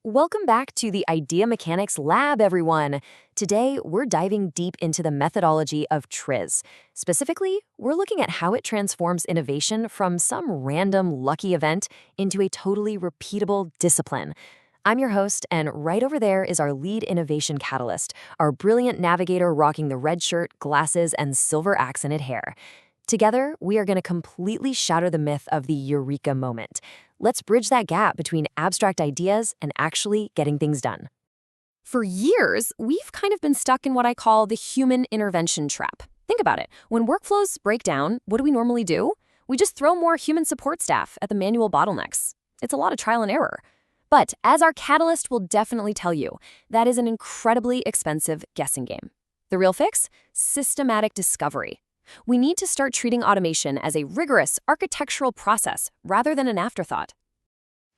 Welcome back to the Idea Mechanics Lab, everyone. Today, we're diving deep into the methodology of TRIZ. Specifically, we're looking at how it transforms innovation from some random lucky event into a totally repeatable discipline. I'm your host, and right over there is our lead innovation catalyst, our brilliant navigator rocking the red shirt, glasses, and silver accented hair. Together, we are going to completely shatter the myth of the eureka moment. Let's bridge that gap between abstract ideas and actually getting things done. For years, we've kind of been stuck in what I call the human intervention trap. Think about it. When workflows break down, what do we normally do? We just throw more human support staff at the manual bottlenecks. It's a lot of trial and error. But as our catalyst will definitely tell you, that is an incredibly expensive guessing game. The real fix? Systematic discovery. We need to start treating automation as a rigorous architectural process rather than an afterthought.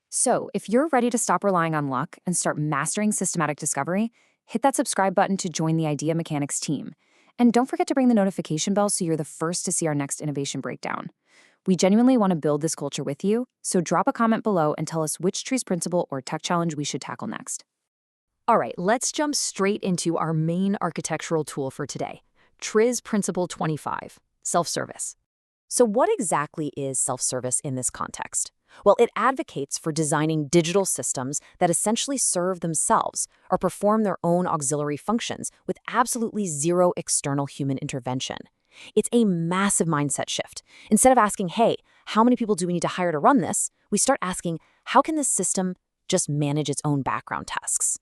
So, if you're ready to stop relying on luck and start mastering systematic discovery, hit that subscribe button to join the Idea Mechanics team. And don't forget to ring the notification bell so you're the first to see our next innovation breakdown. We genuinely want to build this culture with you, so drop a comment below and tell us which TRIZ Principle or tech challenge we should tackle next. All right, let's jump straight into our main architectural tool for today. TRIZ Principle 25, self-service. So what exactly is self-service in this context? Well, it advocates for designing digital systems that essentially serve themselves or perform their own auxiliary functions with absolutely zero external human intervention. It's a massive mindset shift. Instead of asking, hey, how many people do we need to hire to run this? We start asking, how can this system just manage its own background tasks?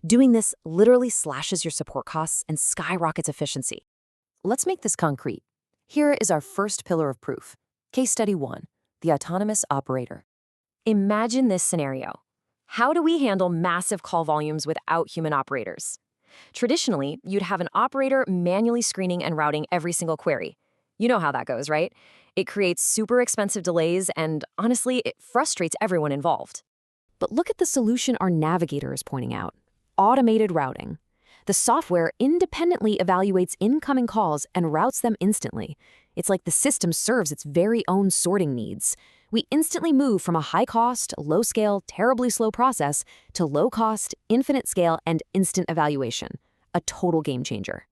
Doing this literally slashes your support costs and skyrockets efficiency. Let's make this concrete. Here is our first pillar of proof. Case study 1, the autonomous operator. Imagine this scenario. How do we handle massive call volumes without human operators? Traditionally, you'd have an operator manually screening and routing every single query. You know how that goes, right? It creates super expensive delays and, honestly, it frustrates everyone involved. But look at the solution our navigator is pointing out. Automated routing. The software independently evaluates incoming calls and routes them instantly. It's like the system serves its very own sorting needs. We instantly move from a high-cost, low-scale, terribly slow process to low-cost, infinite-scale, and instant evaluation. A total game changer.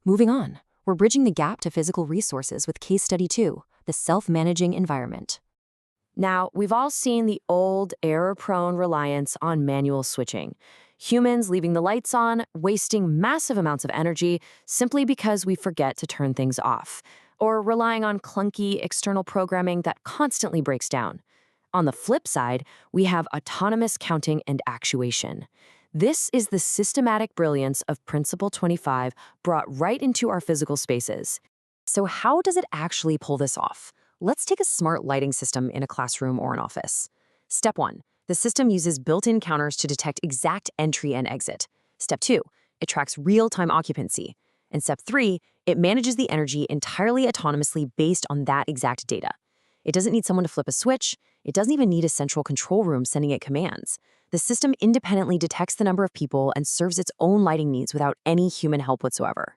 Moving on, we're bridging the gap to physical resources with case study 2, the self-managing environment. Now, we've all seen the old, error-prone reliance on manual switching. Humans leaving the lights on, wasting massive amounts of energy simply because we forget to turn things off, or relying on clunky external programming that constantly breaks down. On the flip side, we have autonomous counting and actuation. This is the systematic brilliance of Principle 25 brought right into our physical spaces. So how does it actually pull this off? Let's take a smart lighting system in a classroom or an office. Step 1. The system uses built-in counters to detect exact entry and exit. Step 2. It tracks real-time occupancy. And Step 3. It manages the energy entirely autonomously based on that exact data. It doesn't need someone to flip a switch. It doesn't even need a central control room sending it commands. The system independently detects the number of people and serves its own lighting needs without any human help whatsoever.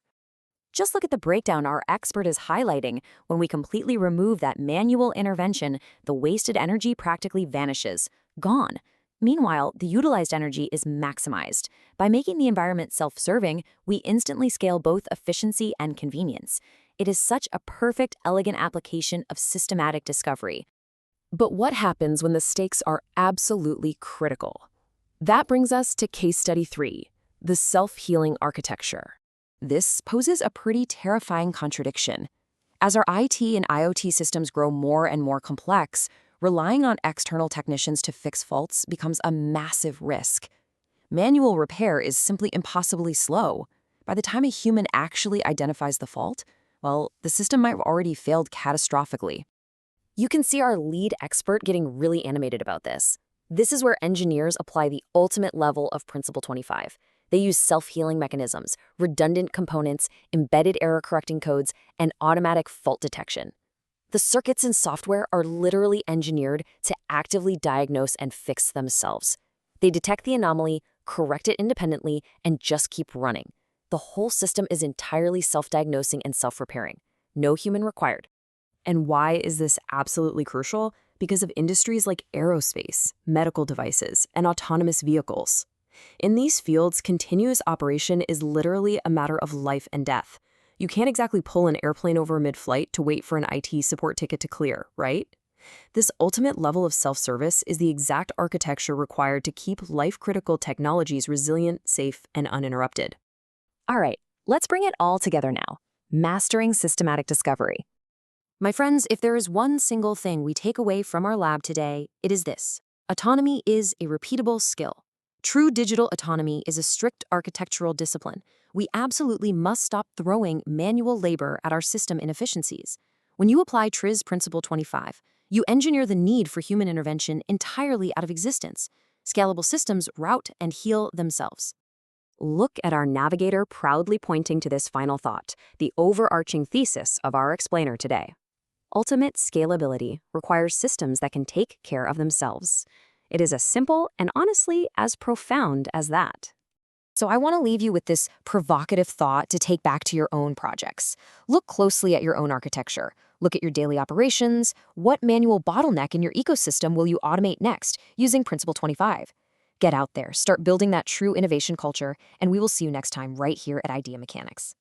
Just look at the breakdown our expert is highlighting. When we completely remove that manual intervention, the wasted energy practically vanishes. Gone. Meanwhile, the utilized energy is maximized. By making the environment self-serving, we instantly scale both efficiency and convenience. It is such a perfect, elegant application of systematic discovery. But what happens when the stakes are absolutely critical? That brings us to case study 3, the self-healing architecture. This poses a pretty terrifying contradiction. As our IT and IoT systems grow more and more complex, relying on external technicians to fix faults becomes a massive risk. Manual repair is simply impossibly slow. By the time a human actually identifies the fault, well, the system might have already failed catastrophically. You can see our lead expert getting really animated about this. This is where engineers apply the ultimate level of Principle 25. They use self-healing mechanisms, redundant components, embedded error-correcting codes, and automatic fault detection. The circuits and software are literally engineered to actively diagnose and fix themselves. They detect the anomaly, correct it independently, and just keep running. The whole system is entirely self-diagnosing and self-repairing. No human required. And why is this absolutely crucial? because of industries like aerospace, medical devices, and autonomous vehicles. In these fields, continuous operation is literally a matter of life and death. You can't exactly pull an airplane over mid-flight to wait for an IT support ticket to clear, right? This ultimate level of self-service is the exact architecture required to keep life-critical technologies resilient, safe, and uninterrupted. All right, let's bring it all together now. Mastering systematic discovery. My friends, if there is one single thing we take away from our lab today, it is this. Autonomy is a repeatable skill. True digital autonomy is a strict architectural discipline. We absolutely must stop throwing manual labor at our system inefficiencies. When you apply TRIZ Principle 25, you engineer the need for human intervention entirely out of existence. Scalable systems route and heal themselves. Look at our navigator proudly pointing to this final thought, the overarching thesis of our explainer today. Ultimate scalability requires systems that can take care of themselves. It is as simple and honestly as profound as that. So I want to leave you with this provocative thought to take back to your own projects. Look closely at your own architecture. Look at your daily operations. What manual bottleneck in your ecosystem will you automate next using Principle 25? Get out there, start building that true innovation culture, and we will see you next time right here at Idea Mechanics.